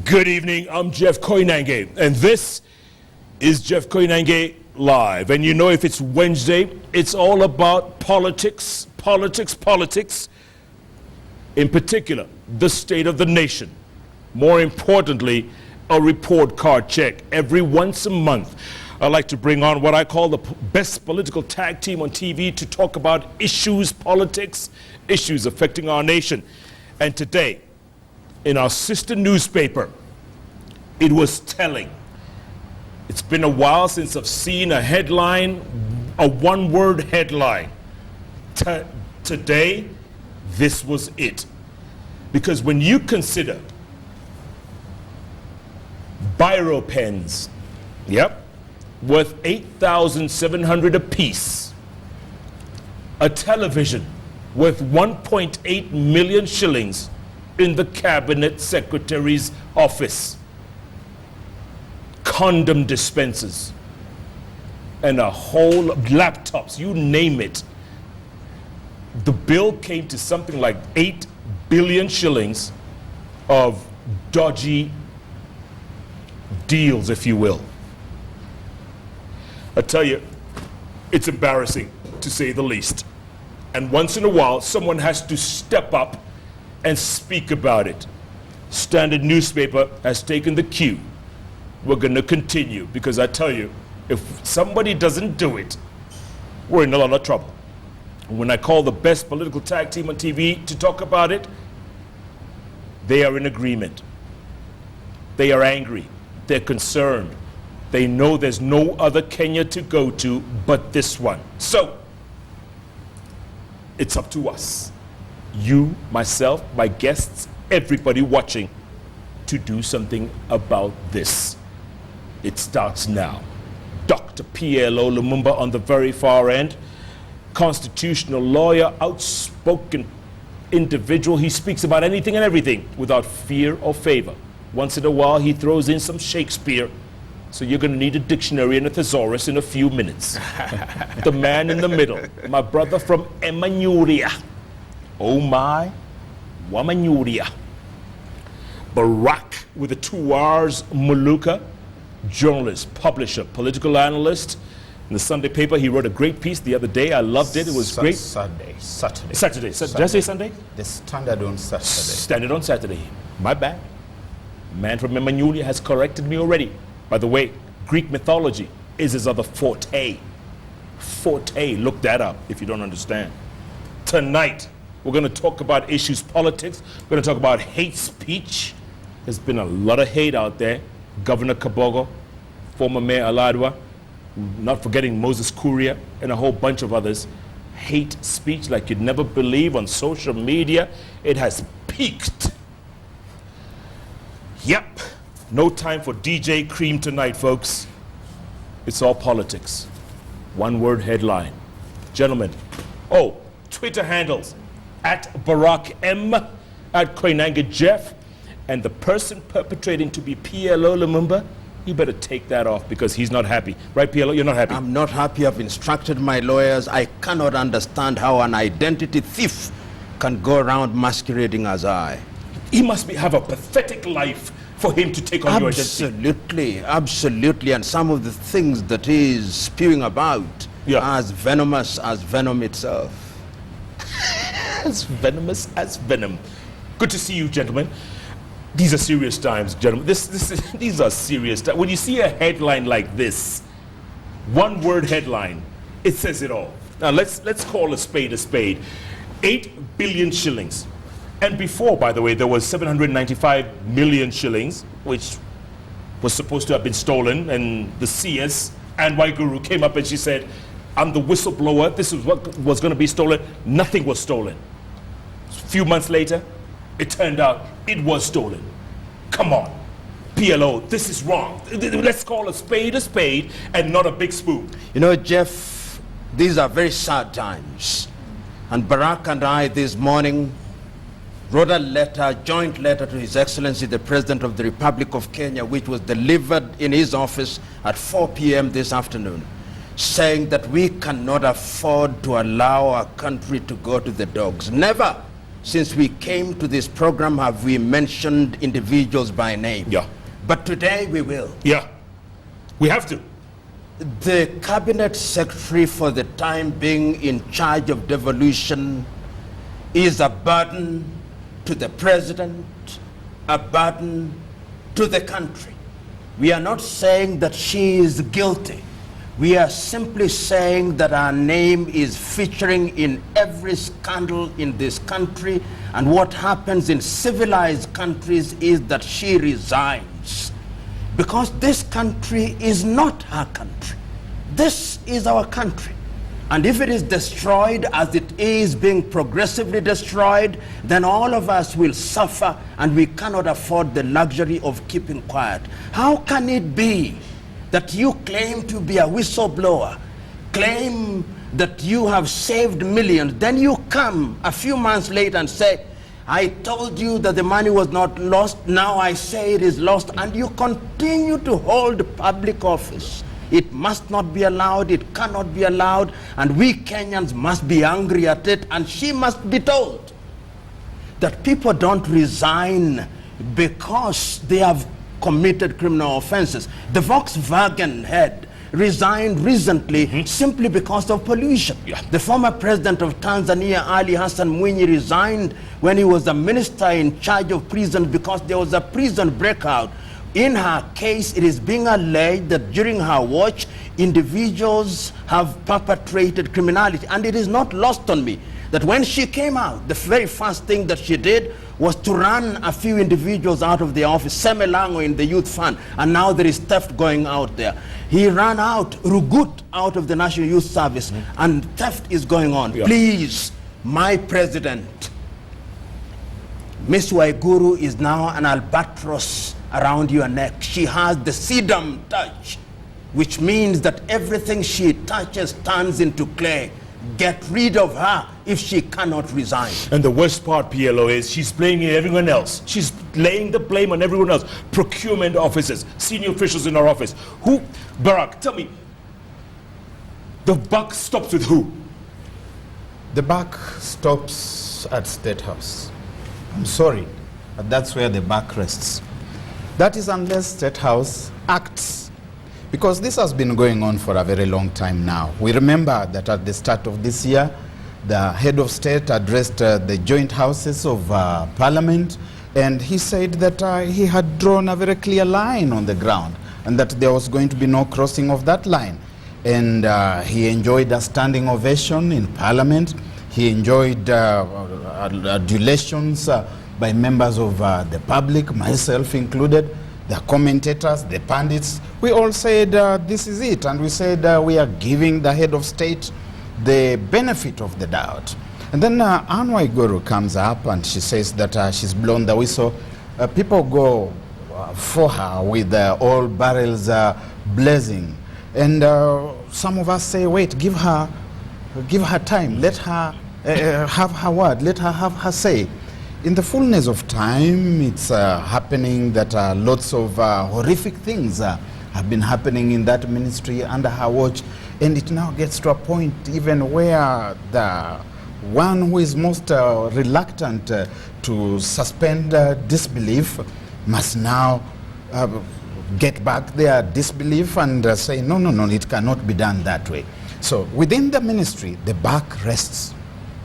Good evening, I'm Jeff Koinange, and this is Jeff Koinange Live. And you know, if it's Wednesday, it's all about politics, politics, politics. In particular, the state of the nation. More importantly, a report card check every once a month. I like to bring on what I call the best political tag team on TV to talk about issues, politics, issues affecting our nation. And today, in our sister newspaper, it was telling. It's been a while since I've seen a headline, a one-word headline. Today, this was it. Because when you consider biro pens, worth 8,700 apiece, a television worth 1.8 million shillings in the cabinet secretary's office, condom dispensers, and a whole laptops, you name it. The bill came to something like 8 billion shillings of dodgy deals, if you will. I tell you, it's embarrassing, to say the least. And once in a while, someone has to step up and speak about it. Standard newspaper has taken the cue. We're going to continue, because I tell you, if somebody doesn't do it, we're in a lot of trouble. When I call the best political tag team on TV to talk about it, they are in agreement. They are angry. They're concerned. They know there's no other Kenya to go to but this one. So, it's up to us. You, myself, my guests, everybody watching, to do something about this. It starts now. Dr. PLO Lumumba on the very far end, constitutional lawyer, outspoken individual. He speaks about anything and everything without fear or favor. Once in a while, he throws in some Shakespeare. So you're going to need a dictionary and a thesaurus in a few minutes. The man in the middle, my brother from Emmanuria. Oh my, Wamanyuria. Barrack with the 2 R's, Muluka, journalist, publisher, political analyst. In the Sunday paper, he wrote a great piece the other day. I loved it. It was great. Saturday. Did I say Sunday? The Standard on Saturday. Standard on Saturday. My bad. Man from Emmanuel has corrected me already. By the way, Greek mythology is his other forte. Forte, look that up if you don't understand. Tonight, we're going to talk about issues, politics. We're going to talk about hate speech. There's been a lot of hate out there. Governor Kabogo, former Mayor Aladwa, not forgetting Moses Kuria, and a whole bunch of others. Hate speech like you'd never believe on social media. It has peaked. Yep. No time for DJ Cream tonight, folks. It's all politics. One word headline. Gentlemen, Twitter handles, at Barrack M, at Koinange Jeff, and the person perpetrating to be PLO Lumumba, you better take that off because he's not happy. Right, PLO? You're not happy? I'm not happy. I've instructed my lawyers. I cannot understand how an identity thief can go around masquerading as I. He must have a pathetic life for him to take on your identity. Absolutely. And some of the things that he's spewing about are as venomous as venom itself. As venomous as venom. Good to see you, gentlemen. These are serious times, gentlemen. These are serious times. When you see a headline like this, one word headline, it says it all. Now let's call a spade a spade. 8 billion shillings. And before, by the way, there was 795 million shillings, which was supposed to have been stolen, and the CS, Anwai Guru, came up and she said, I'm the whistleblower, this is what was going to be stolen. Nothing was stolen. A few months later, it turned out it was stolen. Come on, PLO, this is wrong. Let's call a spade and not a big spoon. You know, Jeff, these are very sad times. And Barrack and I this morning wrote a letter, joint letter to His Excellency the President of the Republic of Kenya, which was delivered in his office at 4 p.m. this afternoon, saying that we cannot afford to allow our country to go to the dogs. Never since we came to this program have we mentioned individuals by name. Yeah. But today we will. Yeah. We have to. The cabinet secretary for the time being in charge of devolution is a burden to the president, a burden to the country. We are not saying that she is guilty. We are simply saying that our name is featuring in every scandal in this country, and what happens in civilized countries is that she resigns. Because this country is not her country. This is our country. And if it is destroyed as it is being progressively destroyed, then all of us will suffer, and we cannot afford the luxury of keeping quiet. How can it be that you claim to be a whistleblower, claim that you have saved millions, then you come a few months later and say, I told you that the money was not lost, now I say it is lost, and you continue to hold public office? It must not be allowed, it cannot be allowed, and we Kenyans must be angry at it, and she must be told that people don't resign because they have committed criminal offenses. The Volkswagen head resigned recently simply because of pollution. Yeah. The former president of Tanzania, Ali Hassan Mwinyi, resigned when he was a minister in charge of prisons because there was a prison breakout. In her case, it is being alleged that during her watch, individuals have perpetrated criminality. And it is not lost on me that when she came out, the very first thing that she did was to run a few individuals out of the office, Semelango in the youth fund, and now there is theft going out there. He ran out, Rugut, out of the National Youth Service, and theft is going on. Yeah. Please, my president, Miss Waiguru is now an albatross around your neck. She has the sedum touch, which means that everything she touches turns into clay. Get rid of her if she cannot resign. And the worst part, PLO, is she's blaming everyone else. She's laying the blame on everyone else. Procurement officers, senior officials in our office. Who, Barrack, tell me, the buck stops with who? The buck stops at State House. I'm sorry, but that's where the buck rests. That is unless State House acts, because this has been going on for a very long time now. We remember that at the start of this year, the head of state addressed the joint houses of parliament, and he said that he had drawn a very clear line on the ground and that there was going to be no crossing of that line. And he enjoyed a standing ovation in parliament. He enjoyed adulations by members of the public, myself included, the commentators, the pundits. We all said this is it, and we said we are giving the head of state the benefit of the doubt. And then Anne Waiguru comes up and she says that she's blown the whistle. People go for her with all barrels blazing. And some of us say, wait, give her time, let her have her word, let her have her say. In the fullness of time, it's happening that lots of horrific things have been happening in that ministry under her watch, and it now gets to a point even where the one who is most reluctant to suspend disbelief must now get back their disbelief and say, no, it cannot be done that way. So within the ministry, the buck rests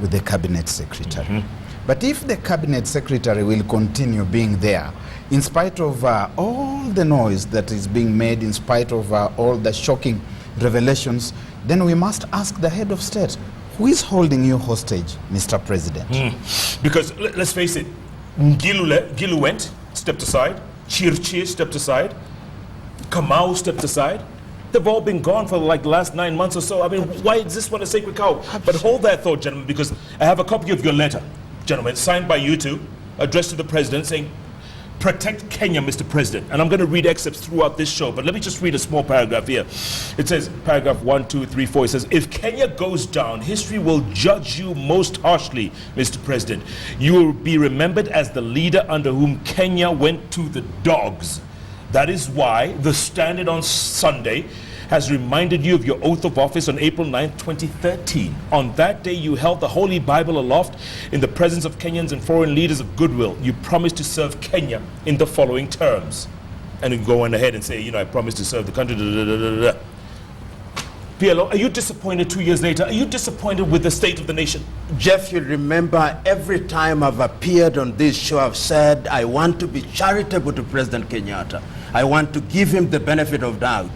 with the cabinet secretary. But if the cabinet secretary will continue being there, in spite of all the noise that is being made, in spite of all the shocking revelations, then we must ask the head of state, who is holding you hostage, Mr. President? Because let's face it, Gilu went, stepped aside, Chirchir stepped aside, Kamau stepped aside. They've all been gone for like the last 9 months or so. I mean, why is this one a sacred cow? But hold that thought, gentlemen, because I have a copy of your letter, gentlemen, signed by you two, addressed to the president, saying, protect Kenya, Mr. President. And I'm going to read excerpts throughout this show, but let me just read a small paragraph here. It says, paragraph 1, 2, 3, 4, it says, if Kenya goes down, history will judge you most harshly, Mr. President. You will be remembered as the leader under whom Kenya went to the dogs. That is why the Standard on Sunday has reminded you of your oath of office on April 9, 2013. On that day, you held the Holy Bible aloft in the presence of Kenyans and foreign leaders of goodwill. You promised to serve Kenya in the following terms. And you go on ahead and say, I promise to serve the country. PLO, are you disappointed 2 years later? Are you disappointed with the state of the nation? Jeff, you remember every time I've appeared on this show, I've said I want to be charitable to President Kenyatta. I want to give him the benefit of doubt,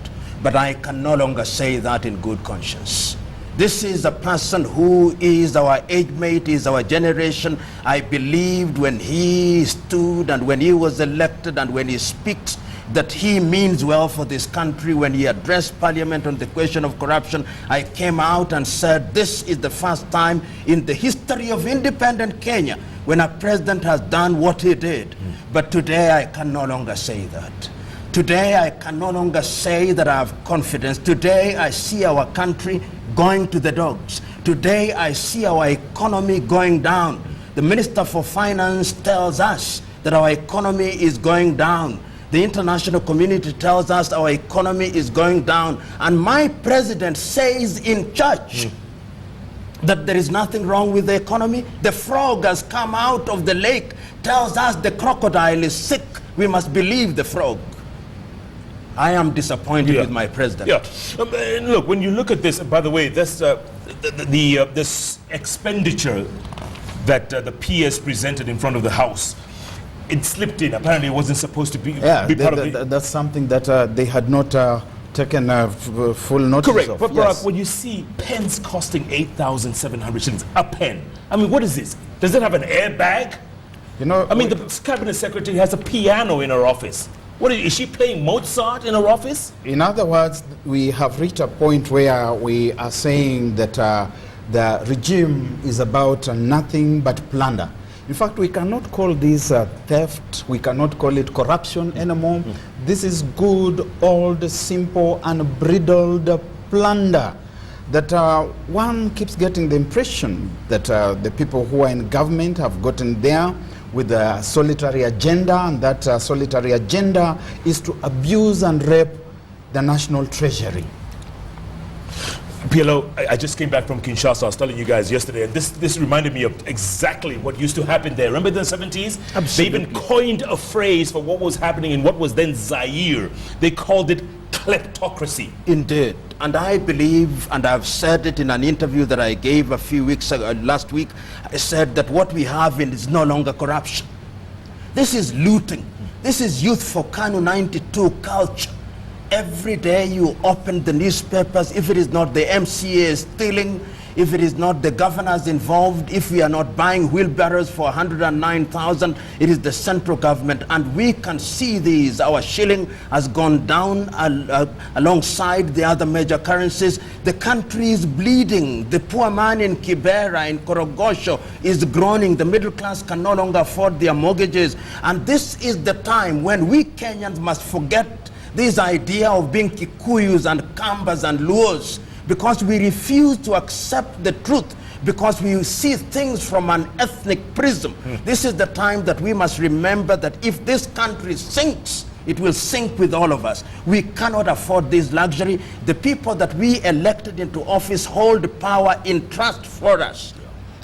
but I can no longer say that in good conscience. This is a person who is our age mate, is our generation. I believed when he stood and when he was elected and when he speaks that he means well for this country. When he addressed Parliament on the question of corruption, I came out and said this is the first time in the history of independent Kenya when a president has done what he did. But today I can no longer say that. Today I can no longer say that I have confidence. Today I see our country going to the dogs. Today I see our economy going down. The Minister for Finance tells us that our economy is going down. The international community tells us our economy is going down. And my president says in church that there is nothing wrong with the economy. The frog has come out of the lake, tells us the crocodile is sick. We must believe the frog. I am disappointed with my president. Look, when you look at this, by the way, this expenditure that the PS presented in front of the House, it slipped in. Apparently, it wasn't supposed to be part of it. That's something that they had not taken full notice Correct. of. But Barrack, when you see pens costing 8,700 shillings, a pen, I mean, what is this? Does it have an airbag? I mean, the cabinet secretary has a piano in her office. What is she playing Mozart in her office? In other words, we have reached a point where we are saying that the regime is about nothing but plunder. In fact, we cannot call this theft, we cannot call it corruption anymore. This is good, old, simple, unbridled plunder that one keeps getting the impression that the people who are in government have gotten there with a solitary agenda, and that solitary agenda is to abuse and rape the national treasury. PLO, I just came back from Kinshasa. I was telling you guys yesterday, and this reminded me of exactly what used to happen there. Remember in the 70s? Absolutely. They even coined a phrase for what was happening in what was then Zaire. They called it kleptocracy. Indeed. And I believe, and I've said it in an interview that I gave a few weeks ago, last week, I said that what we have is no longer corruption. This is looting. This is Youth for Kanu 92 culture. Every day you open the newspapers, if it is not the MCA stealing, if it is not the governors involved, if we are not buying wheelbarrows for 109,000, it is the central government. And we can see these. Our shilling has gone down alongside the other major currencies. The country is bleeding. The poor man in Kibera, in Korogosho, is groaning. The middle class can no longer afford their mortgages. And this is the time when we Kenyans must forget this idea of being Kikuyus and Kambas and Luos, because we refuse to accept the truth, because we see things from an ethnic prism. This is the time that we must remember that if this country sinks, it will sink with all of us. We cannot afford this luxury. The people that we elected into office hold power in trust for us.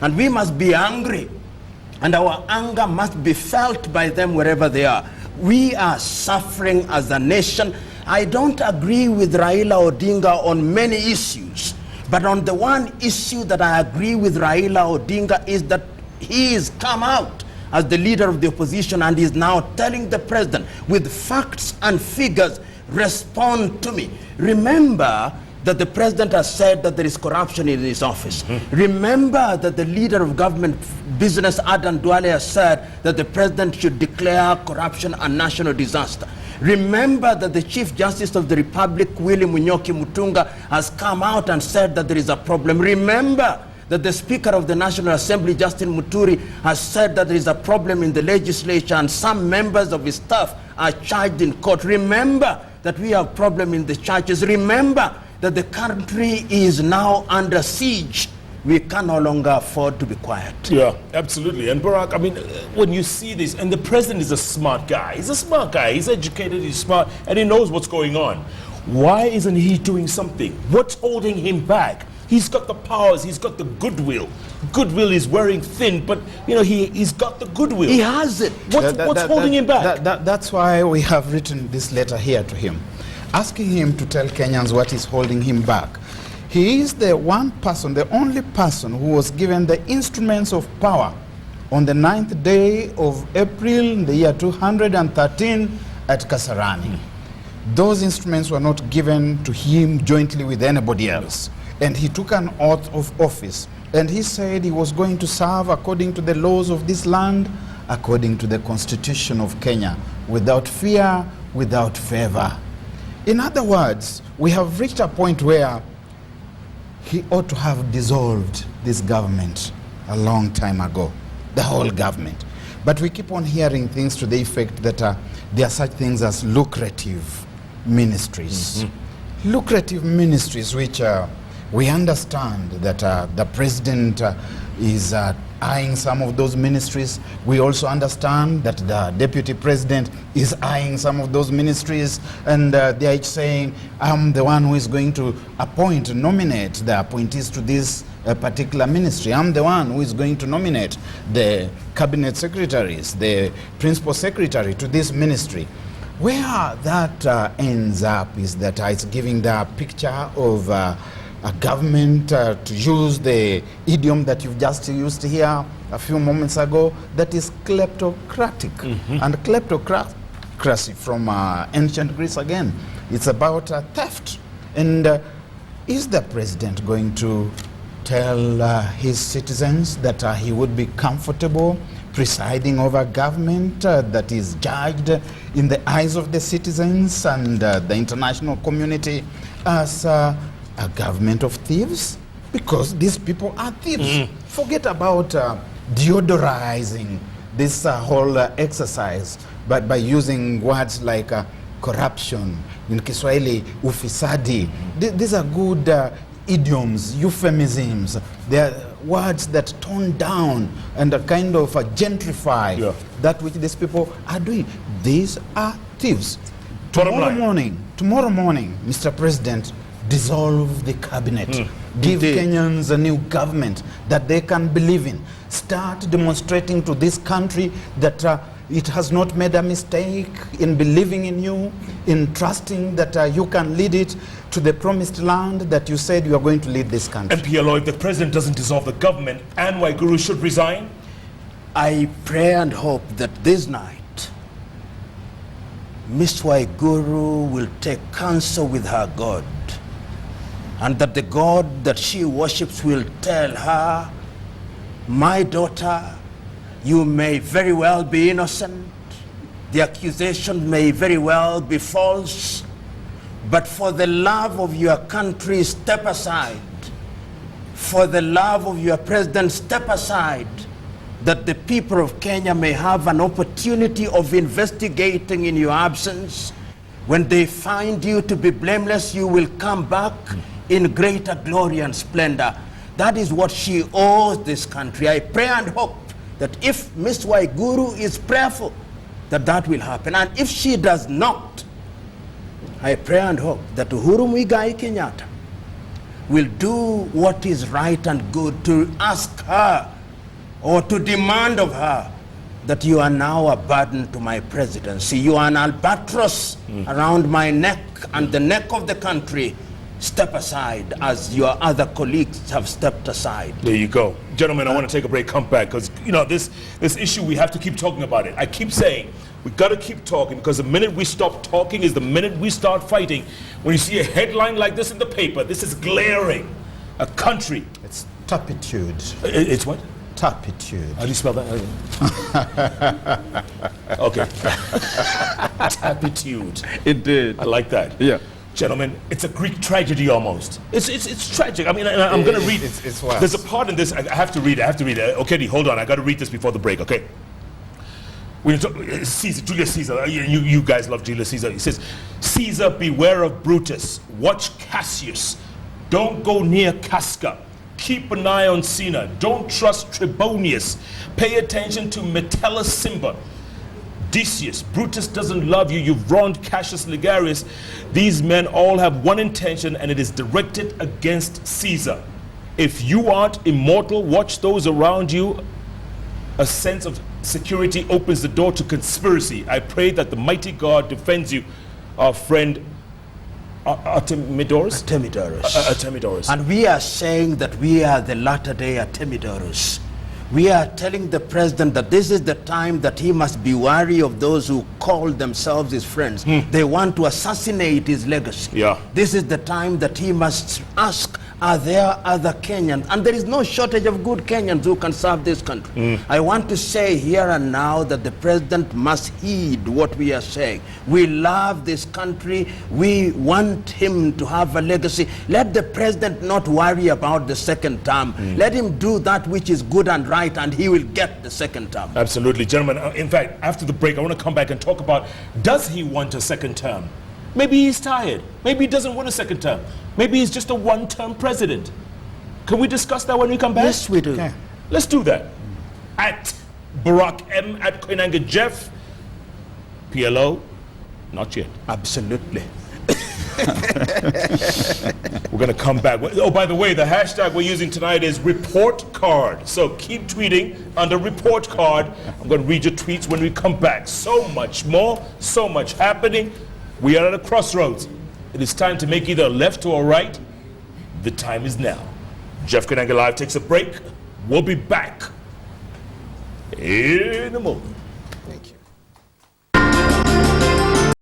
And we must be angry, and our anger must be felt by them wherever they are. We are suffering as a nation. I don't agree with Raila Odinga on many issues, but on the one issue that I agree with Raila Odinga is that he has come out as the leader of the opposition and is now telling the president with facts and figures, respond to me. Remember that the president has said that there is corruption in his office. Remember that the leader of government business, Adan Duale, has said that the president should declare corruption a national disaster. Remember that the Chief Justice of the Republic, Willie Munyoki Mutunga, has come out and said that there is a problem. Remember that the Speaker of the National Assembly, Justin Muturi, has said that there is a problem in the legislature and some members of his staff are charged in court. Remember that we have a problem in the churches. Remember that the country is now under siege. We can no longer afford to be quiet. Yeah, absolutely. And Barrack, I mean, when you see this, and the president is a smart guy. He's a smart guy. He's educated, he's smart, and he knows what's going on. Why isn't he doing something? What's holding him back? He's got the powers, he's got the goodwill. Goodwill is wearing thin, but you know, he's got the goodwill. He has it. What's holding him back? That's why we have written this letter here to him, asking him to tell Kenyans what is holding him back. He is the one person, the only person who was given the instruments of power on the 9th day of April in the year 213 at Kasarani. Those instruments were not given to him jointly with anybody else. And he took an oath of office. And he said he was going to serve according to the laws of this land, according to the Constitution of Kenya, without fear, without favor. In other words, we have reached a point where he ought to have dissolved this government a long time ago, the whole government. But we keep on hearing things to the effect that there are such things as lucrative ministries. Lucrative ministries which we understand that the president is eyeing some of those ministries. We also understand that the deputy president is eyeing some of those ministries, and they are each saying, I'm the one who is going to appoint, nominate the appointees to this particular ministry. I'm the one who is going to nominate the cabinet secretaries, the principal secretary to this ministry. Where that ends up is that it's giving the picture of a government, to use the idiom that you've just used here a few moments ago, that is kleptocratic. And kleptocracy from ancient Greece again, it's about theft. And is the president going to tell his citizens that he would be comfortable presiding over government that is judged in the eyes of the citizens and the international community as a government of thieves? Because these people are thieves. Forget about deodorizing this whole exercise by using words like corruption, in Kiswahili ufisadi. These are good idioms, euphemisms. They are words that tone down and kind of gentrify that which these people are doing. These are thieves. Tomorrow morning, Mr. President, dissolve the cabinet. Give Kenyans a new government that they can believe in. Start demonstrating to this country that it has not made a mistake in believing in you, in trusting that you can lead it to the promised land that you said you are going to lead this country. And PLO, if the president doesn't dissolve the government, Anne Waiguru should resign? I pray and hope that this night, Miss Waiguru will take counsel with her God, and that the God that she worships will tell her, my daughter, you may very well be innocent. The accusation may very well be false. But for the love of your country, step aside. For the love of your president, step aside. That the people of Kenya may have an opportunity of investigating in your absence. When they find you to be blameless, you will come back in greater glory and splendor. That is what she owes this country. I pray and hope that if Ms. Waiguru is prayerful, that will happen. And if she does not, I pray and hope that Uhuru Muigai Kenyatta will do what is right and good to ask her or to demand of her that you are now a burden to my presidency. You are an albatross around my neck and the neck of the country. Step aside as your other colleagues have stepped aside. There you go. Gentlemen, I want to take a break, come back, because you know this issue, we have to keep talking about it. I keep saying we got to keep talking, because the minute we stop talking is the minute we start fighting. When you see a headline like this in the paper, this is glaring. A country. It's turpitude. It's what? Turpitude. How do you spell that? Okay. Turpitude. Indeed. I like that. Yeah. Gentlemen, it's a Greek tragedy almost. It's tragic. I mean, I'm going to read. It's worse. There's a part in this, I have to read it. Okay, hold on. I got to read this before the break, okay? When you talk, Caesar, Julius Caesar, you guys love Julius Caesar. He says, Caesar, beware of Brutus. Watch Cassius. Don't go near Casca. Keep an eye on Cinna. Don't trust Trebonius. Pay attention to Metellus Cimber. Decius, Brutus doesn't love you, you've wronged Cassius Ligarius. These men all have one intention, and it is directed against Caesar. If you aren't immortal, watch those around you. A sense of security opens the door to conspiracy. I pray that the mighty God defends you. Our friend Artemidorus? Artemidorus. And we are saying that we are the latter-day Artemidorus. We are telling the president that this is the time that he must be wary of those who call themselves his friends. They want to assassinate his legacy. Yeah. This is the time that he must ask, are there other Kenyans? And there is no shortage of good Kenyans who can serve this country. I want to say here and now that the president must heed what we are saying. We love this country. We want him to have a legacy. Let the president not worry about the second term. Let him do that which is good and right, and he will get the second term. Absolutely, gentlemen. In fact, after the break, I want to come back and talk about, does he want a second term? Maybe he's tired. Maybe he doesn't want a second term. Maybe he's just a one-term president. Can we discuss that when we come back? Yes, we do. Okay. Let's do that. At Barrack M, at Koinange Jeff, PLO, not yet. Absolutely. We're going to come back. Oh, by the way, the hashtag we're using tonight is report card. So keep tweeting under report card. I'm going to read your tweets when we come back. So much more, so much happening. We are at a crossroads. It is time to make either a left or a right. The time is now. Jeff Koinange Live takes a break. We'll be back in a moment.